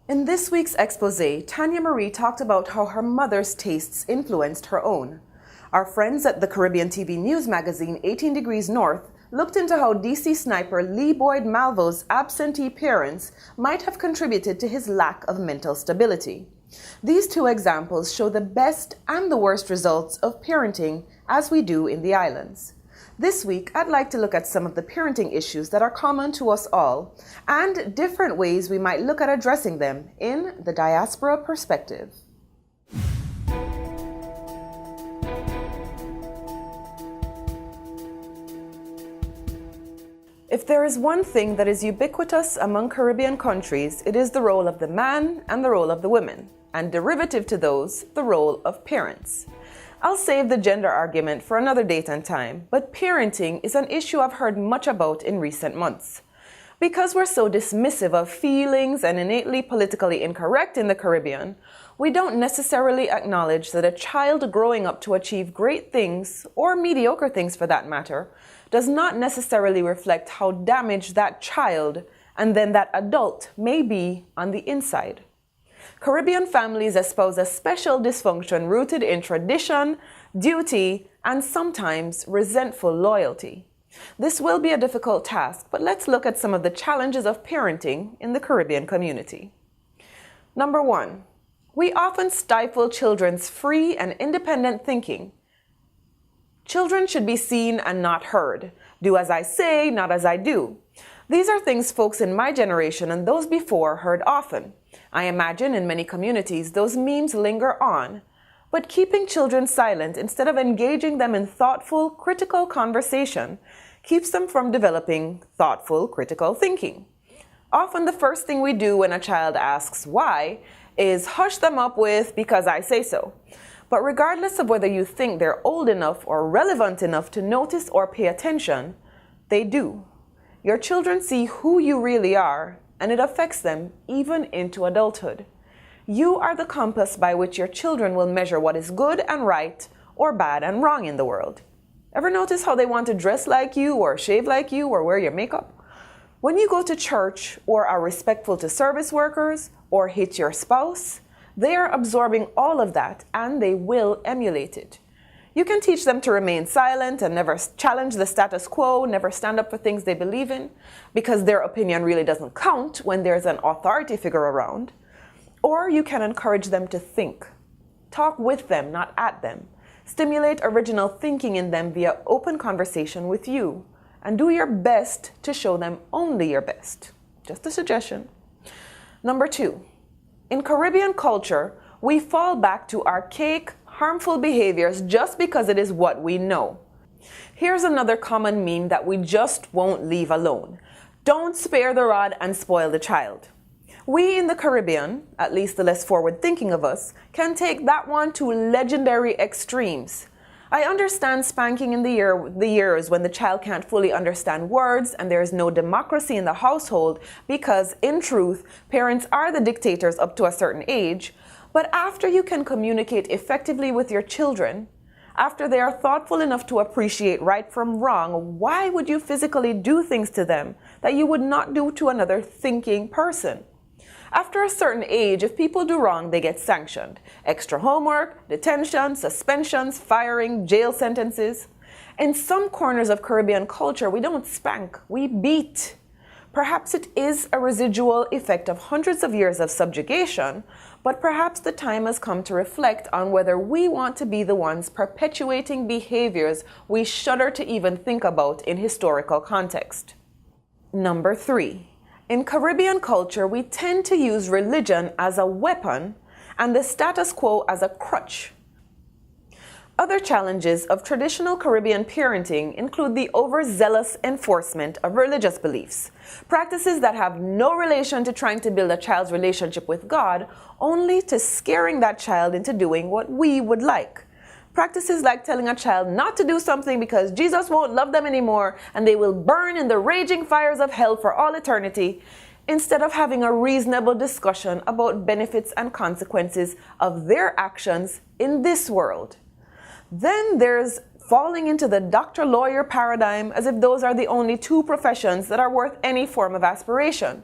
In this week's expose, Tanya Marie talked about how her mother's tastes influenced her own. Our friends at the Caribbean TV news magazine 18 Degrees North looked into how DC sniper Lee Boyd Malvo's absentee parents might have contributed to his lack of mental stability. These two examples show the best and the worst results of parenting as we do in the islands. This week, I'd like to look at some of the parenting issues that are common to us all and different ways we might look at addressing them in the Diaspora Perspective. If there is one thing that is ubiquitous among Caribbean countries, it is the role of the man and the role of the woman, and derivative to those, the role of parents. I'll save the gender argument for another date and time, but parenting is an issue I've heard much about in recent months. Because we're so dismissive of feelings and innately politically incorrect in the Caribbean, we don't necessarily acknowledge that a child growing up to achieve great things, or mediocre things for that matter, does not necessarily reflect how damaged that child and then that adult may be on the inside. Caribbean families espouse a special dysfunction rooted in tradition, duty, and sometimes resentful loyalty. This will be a difficult task, but let's look at some of the challenges of parenting in the Caribbean community. Number 1, we often stifle children's free and independent thinking. Children should be seen and not heard. Do as I say, not as I do. These are things folks in my generation and those before heard often. I imagine in many communities those memes linger on. But keeping children silent instead of engaging them in thoughtful, critical conversation keeps them from developing thoughtful, critical thinking. Often the first thing we do when a child asks why is hush them up with because I say so. But regardless of whether you think they're old enough or relevant enough to notice or pay attention, they do. Your children see who you really are, and it affects them even into adulthood. You are the compass by which your children will measure what is good and right or bad and wrong in the world. Ever notice how they want to dress like you or shave like you or wear your makeup? When you go to church or are respectful to service workers or hate your spouse, they are absorbing all of that and they will emulate it. You can teach them to remain silent and never challenge the status quo, never stand up for things they believe in, because their opinion really doesn't count when there's an authority figure around. Or you can encourage them to think. Talk with them, not at them. Stimulate original thinking in them via open conversation with you. And do your best to show them only your best. Just a suggestion. Number 2. In Caribbean culture, we fall back to archaic, harmful behaviors just because it is what we know. Here's another common meme that we just won't leave alone. Don't spare the rod and spoil the child. We in the Caribbean, at least the less forward-thinking of us, can take that one to legendary extremes. I understand spanking in the years when the child can't fully understand words and there is no democracy in the household because, in truth, parents are the dictators up to a certain age. But after you can communicate effectively with your children, after they are thoughtful enough to appreciate right from wrong, why would you physically do things to them that you would not do to another thinking person? After a certain age, if people do wrong, they get sanctioned. Extra homework, detention, suspensions, firing, jail sentences. In some corners of Caribbean culture, we don't spank, we beat. Perhaps it is a residual effect of hundreds of years of subjugation, but perhaps the time has come to reflect on whether we want to be the ones perpetuating behaviors we shudder to even think about in historical context. Number 3. In Caribbean culture, we tend to use religion as a weapon and the status quo as a crutch. Other challenges of traditional Caribbean parenting include the overzealous enforcement of religious beliefs, practices that have no relation to trying to build a child's relationship with God, only to scaring that child into doing what we would like. Practices like telling a child not to do something because Jesus won't love them anymore and they will burn in the raging fires of hell for all eternity, instead of having a reasonable discussion about benefits and consequences of their actions in this world. Then there's falling into the doctor-lawyer paradigm as if those are the only two professions that are worth any form of aspiration.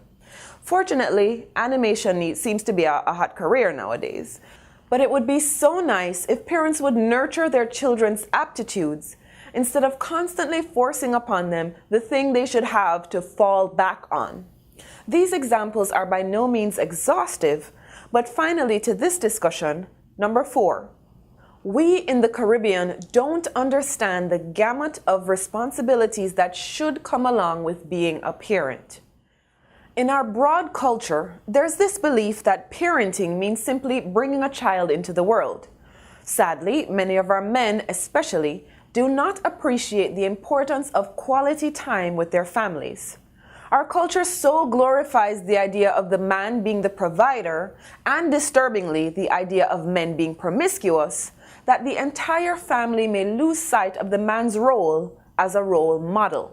Fortunately, animation seems to be a hot career nowadays. But it would be so nice if parents would nurture their children's aptitudes instead of constantly forcing upon them the thing they should have to fall back on. These examples are by no means exhaustive, but finally to this discussion, number 4. We in the Caribbean don't understand the gamut of responsibilities that should come along with being a parent. In our broad culture, there's this belief that parenting means simply bringing a child into the world. Sadly, many of our men especially do not appreciate the importance of quality time with their families. Our culture so glorifies the idea of the man being the provider and, disturbingly, the idea of men being promiscuous, that the entire family may lose sight of the man's role as a role model.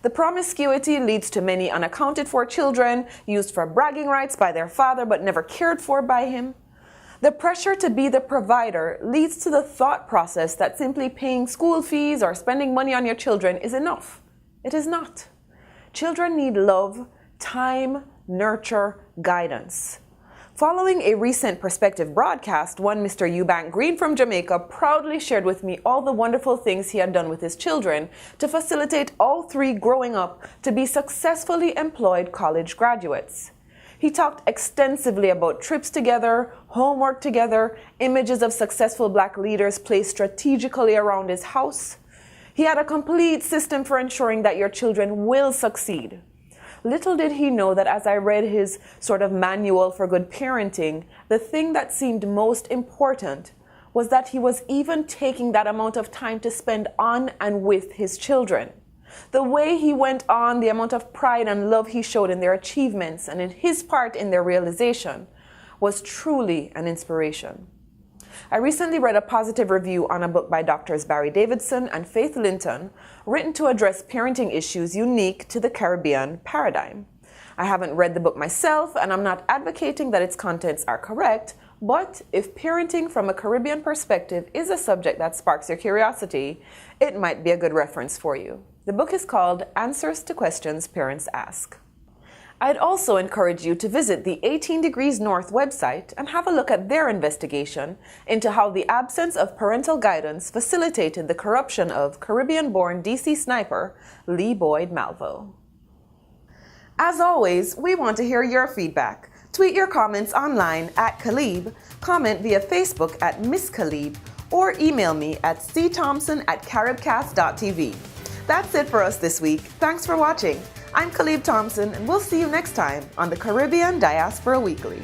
The promiscuity leads to many unaccounted for children used for bragging rights by their father but never cared for by him. The pressure to be the provider leads to the thought process that simply paying school fees or spending money on your children is enough. It is not. Children need love, time, nurture, guidance. Following a recent Perspective broadcast, one Mr. Eubank Green from Jamaica proudly shared with me all the wonderful things he had done with his children to facilitate all 3 growing up to be successfully employed college graduates. He talked extensively about trips together, homework together, images of successful Black leaders placed strategically around his house. He had a complete system for ensuring that your children will succeed. Little did he know that as I read his sort of manual for good parenting, the thing that seemed most important was that he was even taking that amount of time to spend on and with his children. The way he went on, the amount of pride and love he showed in their achievements and in his part in their realization was truly an inspiration. I recently read a positive review on a book by Drs. Barry Davidson and Faith Linton, written to address parenting issues unique to the Caribbean paradigm. I haven't read the book myself, and I'm not advocating that its contents are correct, but if parenting from a Caribbean perspective is a subject that sparks your curiosity, it might be a good reference for you. The book is called Answers to Questions Parents Ask. I'd also encourage you to visit the 18 Degrees North website and have a look at their investigation into how the absence of parental guidance facilitated the corruption of Caribbean-born DC sniper Lee Boyd Malvo. As always, we want to hear your feedback. Tweet your comments online at Khalib, comment via Facebook at Miss Khalib, or email me at cthompson@caribcast.tv. That's it for us this week. Thanks for watching. I'm Khalib Thompson, and we'll see you next time on the Caribbean Diaspora Weekly.